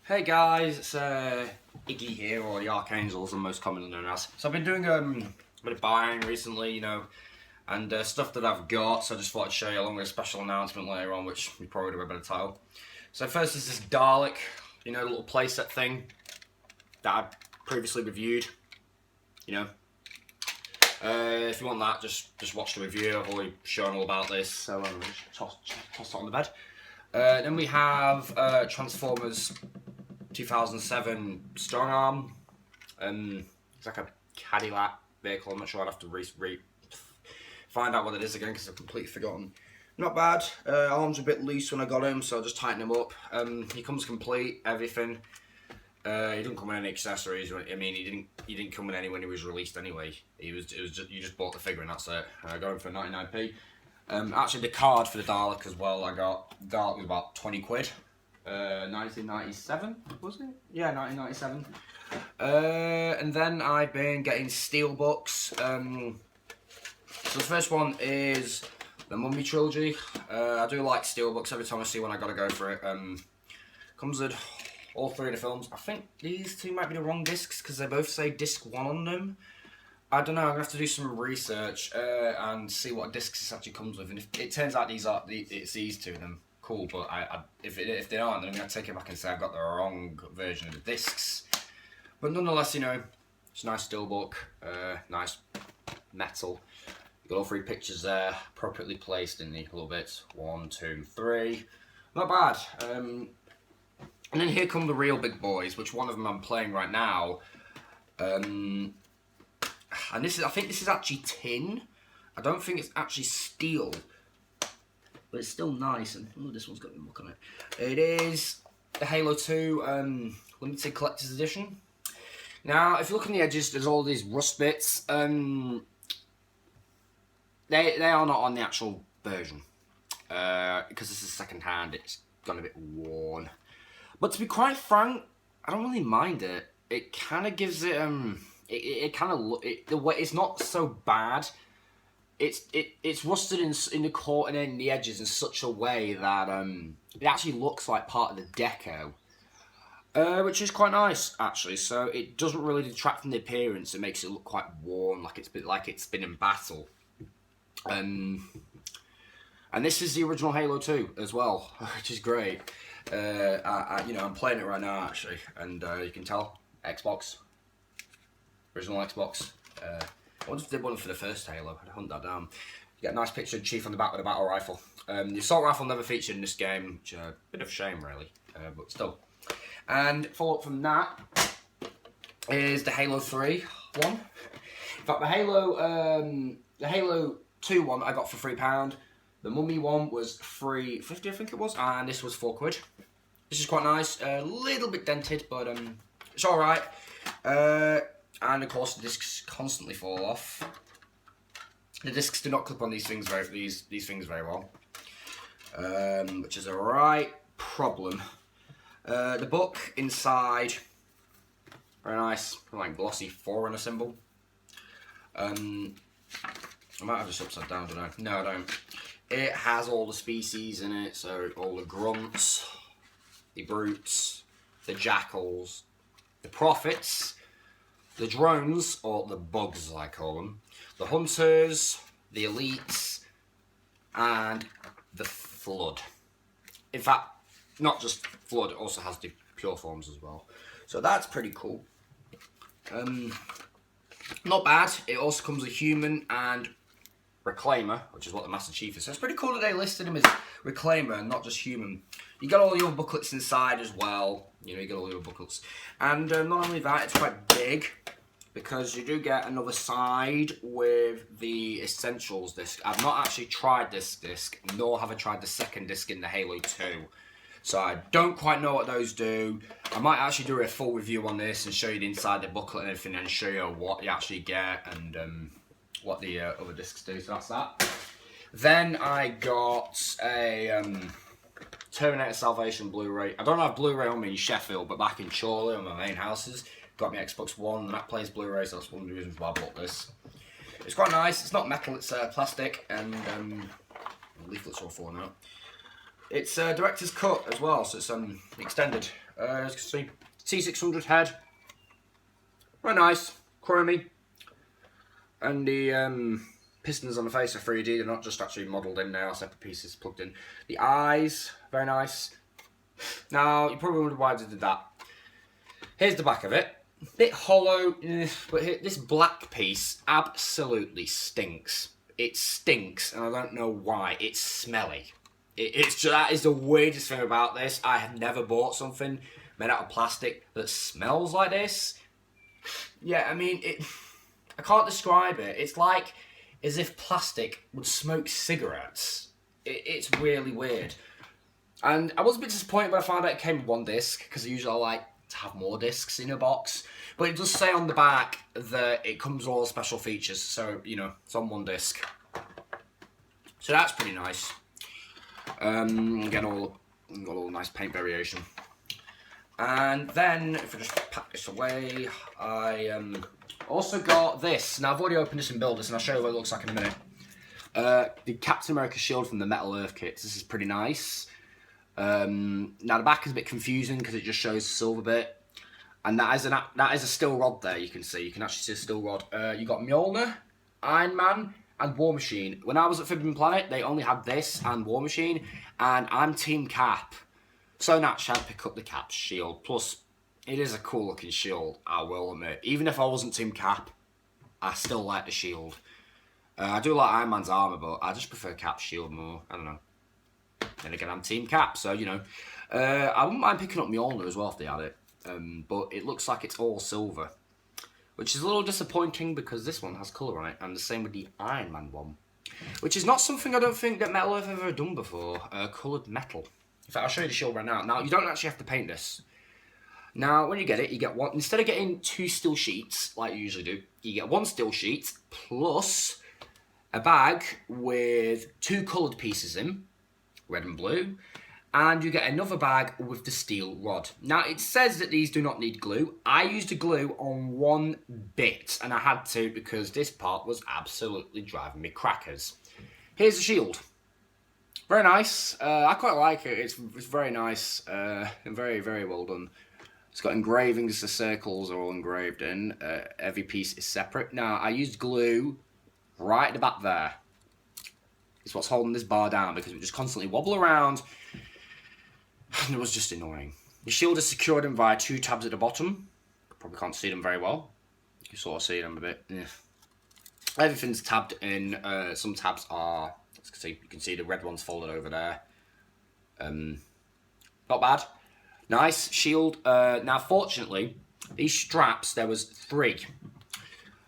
Hey guys, it's Iggy here, or the Archangels, I'm most commonly known as. So I've been doing a bit of buying recently, and stuff that I've got, so I just thought I'd show you along with a special announcement later on, which we probably would have a better title. So first is this Dalek, the little playset thing that I previously reviewed, if you want that, just watch the review. I've already shown all about this, so I'm just toss it on the bed. Then we have Transformers 2007 Strong Arm. It's like a Cadillac vehicle. I'm not sure. I'd have to find out what it is again because I've completely forgotten. Not bad. Arms are a bit loose when I got him, so I just tighten him up. He comes complete, everything. He didn't come with any accessories. I mean, he didn't come with any when he was released anyway. You just bought the figure and that's it. I got him for 99p. Actually, the card for the Dalek as well. I got Dalek was about 20 quid. 1997 was it? Yeah, 1997. And then I've been getting steelbooks. So the first one is the Mummy trilogy. I do like steelbooks. Every time I see one, I gotta go for it. Comes with all three of the films. I think these two might be the wrong discs because they both say disc 1 on them. I don't know. I'm gonna have to do some research and see what discs this actually comes with. And if it turns out it's these two, then cool. But if they aren't, then I'm gonna take it back and say I've got the wrong version of the discs. But nonetheless, it's a nice steelbook, nice metal. You got all three pictures there, appropriately placed in the little bits. 1, 2, 3. Not bad. And then here come the real big boys, which one of them I'm playing right now. And I think this is actually tin. I don't think it's actually steel, but it's still nice. And this one's got a look on it. It is the Halo 2 limited collector's edition. Now, if you look on the edges, there's all these rust bits. They are not on the actual version because this is second hand. It's gone a bit worn. But to be quite frank, I don't really mind it. It kind of gives it It kind of the way it's not so bad. It's rusted in the core and in the edges in such a way that it actually looks like part of the deco, which is quite nice actually. So it doesn't really detract from the appearance. It makes it look quite worn, like it's been in battle. And this is the original Halo 2 as well, which is great. I'm playing it right now actually, and you can tell Xbox. Original Xbox. I wonder if they did one for the first Halo. I'd hunt that down. You get a nice picture of Chief on the back with a battle rifle. The assault rifle never featured in this game, which is a bit of a shame, really, but still. And follow up from that is the Halo 3 one. In fact, the Halo 2 one I got for £3. The Mummy one was £3.50, I think it was, and this was £4. This is quite nice. A little bit dented, but it's all right. And of course, the discs constantly fall off. The discs do not clip on these things very well, which is a right problem. The book inside, very nice, like glossy Forerunner symbol. I might have this upside down, don't I? No, I don't. It has all the species in it, so all the grunts, the brutes, the jackals, the prophets, the drones, or the bugs as I call them, the hunters, the elites, and the flood. In fact, not just flood, it also has the pure forms as well. So that's pretty cool. Not bad. It also comes with human and Reclaimer, which is what the Master Chief is. So it's pretty cool that they listed him as Reclaimer and not just human. You got all your booklets inside as well. You get all your booklets. And not only that, it's quite big because you do get another side with the Essentials disc. I've not actually tried this disc, nor have I tried the second disc in the Halo 2. So I don't quite know what those do. I might actually do a full review on this and show you the inside the booklet and everything and show you what you actually get and what the other discs do. So that's that. Then I got a Terminator Salvation Blu-ray. I don't have Blu-ray on me in Sheffield, but back in Chorley on my main houses, got me Xbox One and that plays Blu-ray, so that's one of the reasons why I bought this. It's quite nice. It's not metal, it's plastic, and the leaflets all falling out. It's director's cut as well, so it's extended. As you can see, T600 head. Very nice, chromy. And the pistons on the face are 3D, they're not just actually modelled in there, separate pieces plugged in. The eyes, very nice. Now, you probably wonder why I did that. Here's the back of it. Bit hollow, but this black piece absolutely stinks. It stinks, and I don't know why. It's smelly. That is the weirdest thing about this. I have never bought something made out of plastic that smells like this. Yeah, I mean, I can't describe it. It's like as if plastic would smoke cigarettes. It's really weird. And I was a bit disappointed when I found out it came with one disc, because usually I like to have more discs in a box. But it does say on the back that it comes with all the special features, so, you know, it's on one disc. So that's pretty nice. Again, all nice paint variation. And then, if I just pack this away, I also got this. Now, I've already opened this in builders, and I'll show you what it looks like in a minute. The Captain America shield from the Metal Earth kits. This is pretty nice. Now, the back is a bit confusing because it just shows the silver bit. And that is a steel rod there, you can see. You can actually see a steel rod. You got Mjolnir, Iron Man, and War Machine. When I was at Forbidden Planet, they only had this and War Machine, and I'm Team Cap. So naturally, I'd pick up the Cap shield. Plus, it is a cool looking shield, I will admit. Even if I wasn't Team Cap, I still like the shield. I do like Iron Man's armour, but I just prefer Cap's shield more. I don't know. Then again, I'm Team Cap, so, you know. I wouldn't mind picking up Mjolnir as well if they had it. But it looks like it's all silver, which is a little disappointing because this one has colour on it, and the same with the Iron Man one, which is not something I don't think that Metal Earth have ever done before, coloured metal. In fact, I'll show you the shield right now. Now, you don't actually have to paint this. Now, when you get it, you get one, instead of getting 2 steel sheets, like you usually do, you get 1 steel sheet, plus a bag with 2 coloured pieces in, red and blue, and you get another bag with the steel rod. Now, it says that these do not need glue. I used a glue on 1 bit, and I had to because this part was absolutely driving me crackers. Here's the shield. Very nice. I quite like it. It's very nice and very, very well done. It's got engravings. The circles are all engraved in. Every piece is separate. Now, I used glue right at the back there. It's what's holding this bar down because it would just constantly wobble around. And it was just annoying. The shield is secured in via 2 tabs at the bottom. Probably can't see them very well. You can sort of see them a bit. Yeah. Everything's tabbed in. Some tabs are, you can see the red one's folded over there. Not bad. Nice shield. Now, fortunately, these straps, there was 3.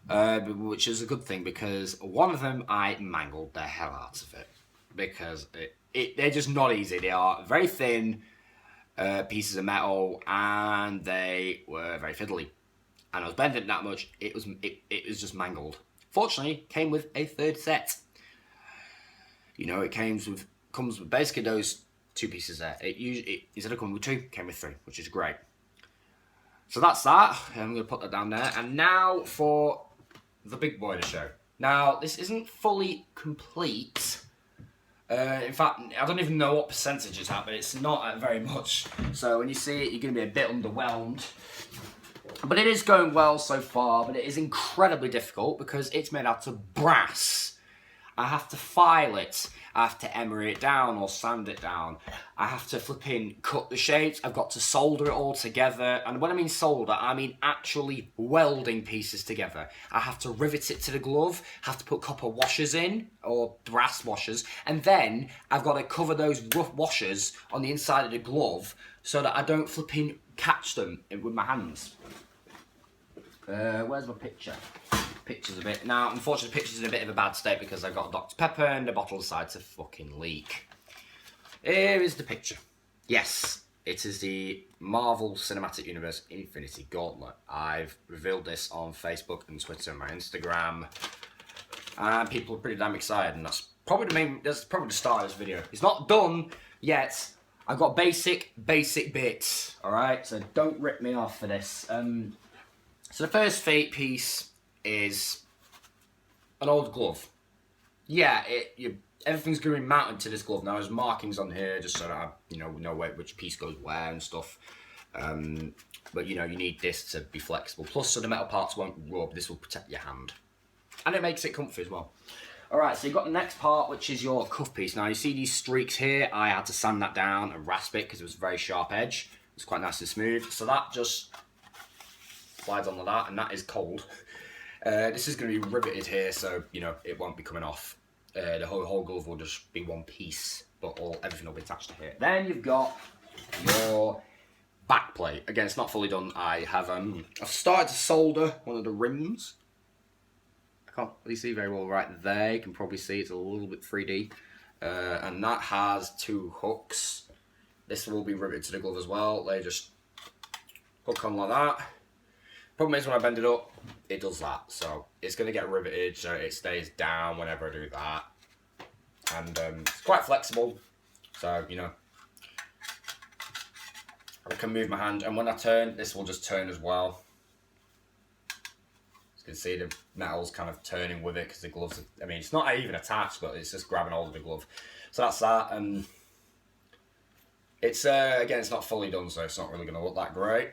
Which is a good thing because one of them I mangled the hell out of it. Because they're just not easy. They are very thin pieces of metal, and they were very fiddly. And I was bending it that much, it was just mangled. Fortunately, it came with a 3rd set. You know, it comes with basically those 2 pieces there. Instead of coming with 2, it came with 3, which is great. So that's that. I'm going to put that down there. And now for the big boy of the show. Now, this isn't fully complete. In fact, I don't even know what percentage it's at, but it's not very much. So when you see it, you're going to be a bit underwhelmed. But it is going well so far, but it is incredibly difficult because it's made out of brass. I have to file it. I have to emery it down or sand it down. I have to cut the shapes. I've got to solder it all together. And when I mean solder, I mean actually welding pieces together. I have to rivet it to the glove, have to put copper washers in, or brass washers. And then I've got to cover those rough washers on the inside of the glove so that I don't catch them with my hands. Where's my picture? Picture's a bit... Now, unfortunately, the picture's in a bit of a bad state because I've got Dr. Pepper and the bottle decided to fucking leak. Here is the picture. Yes, it is the Marvel Cinematic Universe Infinity Gauntlet. I've revealed this on Facebook and Twitter and my Instagram. And people are pretty damn excited, and that's probably the start of this video. It's not done yet. I've got basic bits, alright? So don't rip me off for this. So the first piece is an old glove. Yeah, everything's going to be mounted to this glove. Now there's markings on here just so that I know which piece goes where and stuff. But you know, you need this to be flexible. Plus, so the metal parts won't rub. This will protect your hand. And it makes it comfy as well. Alright, so you've got the next part, which is your cuff piece. Now, you see these streaks here? I had to sand that down and rasp it because it was a very sharp edge. It's quite nice and smooth. So that just slides on like that, and that is cold. This is going to be riveted here, so, you know, it won't be coming off. The whole glove will just be one piece, but everything will be attached to here. Then you've got your back plate. Again, it's not fully done. I've started to solder one of the rims. I can't really see very well right there. You can probably see it's a little bit 3D. And that has 2 hooks. This will be riveted to the glove as well. They just hook on like that. Problem is, when I bend it up, it does that. So it's going to get riveted, so it stays down whenever I do that. And it's quite flexible. So, you know, I can move my hand, and when I turn, this will just turn as well. As you can see, the metal's kind of turning with it because the gloves, I mean, it's not even attached, but it's just grabbing hold of the glove. So that's that. And it's, again, it's not fully done, so it's not really going to look that great.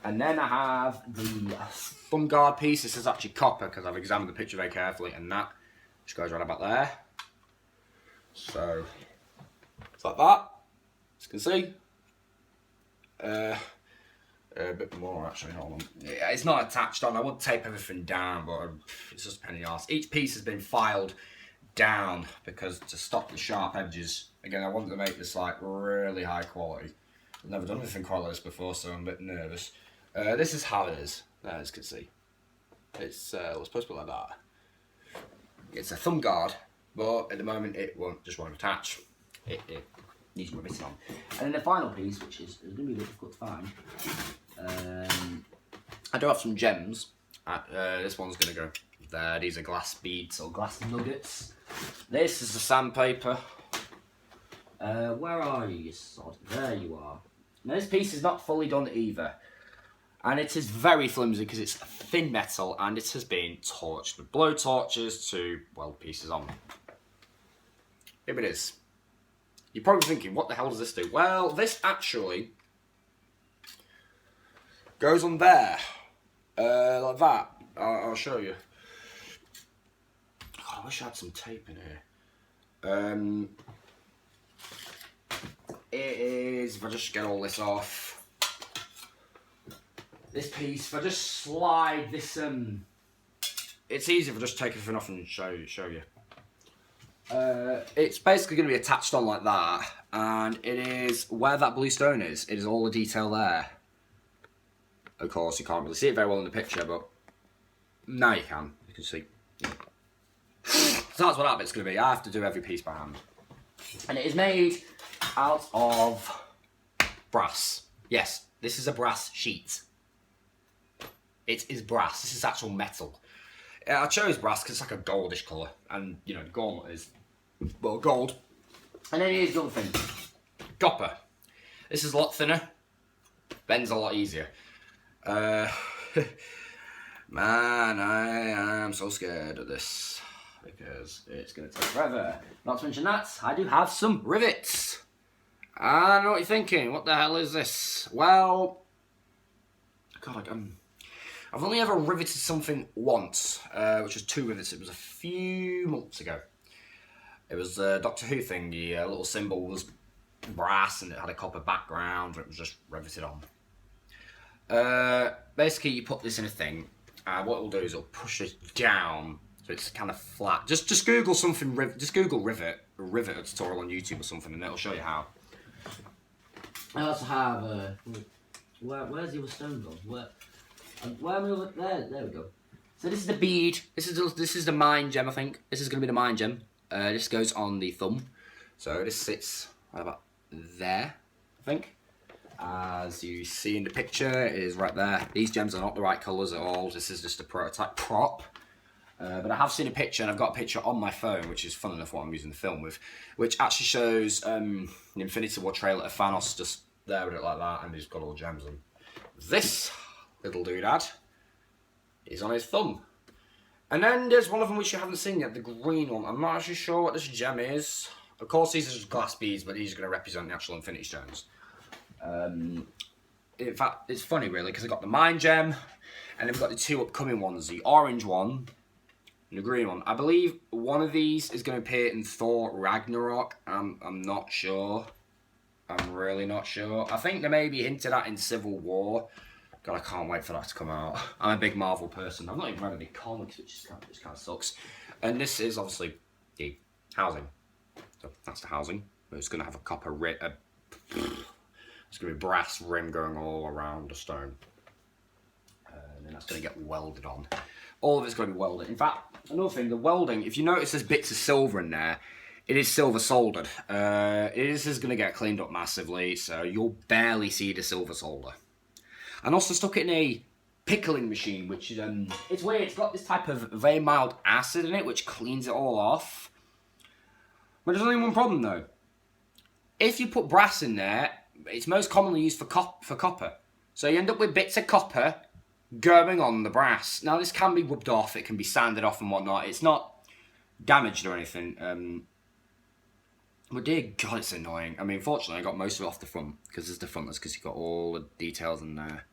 And then I have the thumb guard piece. This is actually copper because I've examined the picture very carefully, and that just goes right about there. So it's like that, as you can see. A bit more actually, hold on. Yeah, it's not attached on. I would tape everything down, but it's just a pain in the arse. Each piece has been filed down because to stop the sharp edges. Again, I wanted to make this like really high quality. I've never done anything quite like this before, so I'm a bit nervous. This is how it is, as you can see. It's supposed to be like that. It's a thumb guard, but at the moment it just won't attach. It needs riveting on. And then the final piece, which is going to be a bit difficult to find. I do have some gems. This one's going to go there. These are glass beads or glass nuggets. This is the sandpaper. Where are you, you sod? There you are. Now this piece is not fully done either. And it is very flimsy because it's thin metal and it has been torched with blow torches to weld pieces on. Here it is. You're probably thinking, what the hell does this do? Well, this actually goes on there, like that. I'll show you. God, I wish I had some tape in here. It is, if I just get all this off, this piece, if I just slide this, it's easy if I just take everything off and show you. It's basically going to be attached on like that, and it is where that blue stone is. It is all the detail there. Of course, you can't really see it very well in the picture, but now you can. You can see. So that's what that bit's going to be. I have to do every piece by hand, and it is made out of brass. Yes, this is a brass sheet. It is brass. This is actual metal. I chose brass because it's like a goldish colour, and you know the gauntlet is well gold. And then here's the other thing, copper. This is a lot thinner, bends a lot easier. Man, I am so scared of this because it's going to take forever. Not to mention that I do have some rivets. I know what you're thinking. What the hell is this? Well, God, I've only ever riveted something once, which was 2 rivets. It was a few months ago. It was the Doctor Who thing. The little symbol was brass and it had a copper background. And it was just riveted on. Basically, you put this in a thing. What it'll do is it'll push it down so it's kind of flat. Just Google something. Just Google rivet tutorial on YouTube or something, and it'll show you how. I also have where's the other stone gone? Where am I over there? There we go. So this is the bead. This is the mind gem, I think. This is going to be the mind gem. This goes on the thumb. So this sits right about there, I think. As you see in the picture, it is right there. These gems are not the right colours at all. This is just a prototype prop. But I have seen a picture, and I've got a picture on my phone, which is fun enough what I'm using the film with, which actually shows the Infinity War trailer of Thanos just there with it like that, and he's got all the gems on. This little doodad is on his thumb. And then there's one of them which you haven't seen yet, the green one. I'm not actually sure what this gem is. Of course, these are just glass beads, but these are going to represent the actual Infinity Stones. in fact, it's funny really, because I got the Mind Gem, and then we've got the 2 upcoming ones, the orange one and the green one. I believe one of these is going to appear in Thor Ragnarok. I'm not sure. I'm really not sure. I think they may be hinted at in Civil War. God, I can't wait for that to come out. I'm a big Marvel person. I'm not even read any comics, which just kind of sucks. And this is obviously the housing. So that's the housing. It's going to have a copper rim. It's going to be brass rim going all around the stone. And then that's going to get welded on. All of it's going to be welded. In fact, another thing, the welding, if you notice there's bits of silver in there, it is silver soldered. This is going to get cleaned up massively, so you'll barely see the silver solder. And also stuck it in a pickling machine, which is, it's weird, it's got this type of very mild acid in it, which cleans it all off. But there's only one problem though. If you put brass in there, it's most commonly used for copper. So you end up with bits of copper going on the brass. Now this can be rubbed off, it can be sanded off and whatnot. It's not damaged or anything. But dear God, it's annoying. I mean, fortunately, I got most of it off the front, because it's the front, that's because you've got all the details in there.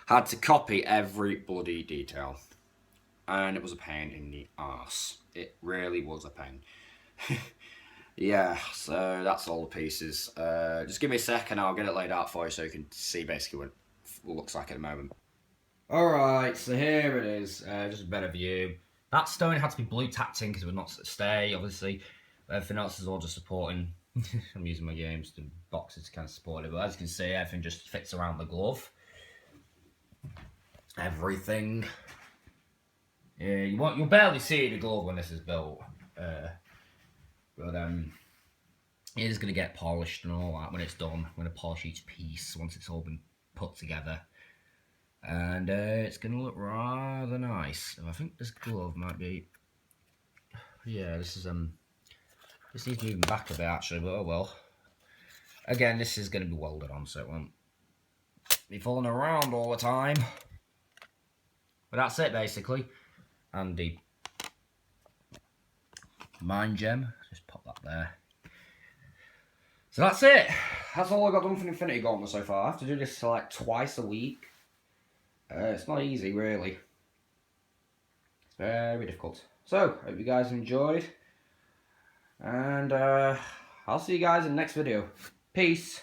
Had to copy every bloody detail. And it was a pain in the arse. It really was a pain. Yeah, so that's all the pieces. Just give me a second, I'll get it laid out for you so you can see basically what it looks like at the moment. Alright, so here it is. Just a better view. That stone had to be blue tacked in because it would not stay, obviously. Everything else is all just supporting. I'm using my games to boxes to kind of support it, but as you can see, everything just fits around the glove. Everything. Yeah, you'll barely see the glove when this is built. But it is going to get polished and all that when it's done. I'm going to polish each piece once it's all been put together. And it's going to look rather nice. So I think this glove might be... Yeah, this is... This needs moving back a bit actually, but oh well. Again, this is going to be welded on, so it won't be falling around all the time. But that's it basically. And the Mind Gem, just pop that there. So that's it. That's all I got done for Infinity Gauntlet so far. I have to do this like twice a week. It's not easy really. It's very difficult. So, hope you guys enjoyed. And I'll see you guys in the next video. Peace.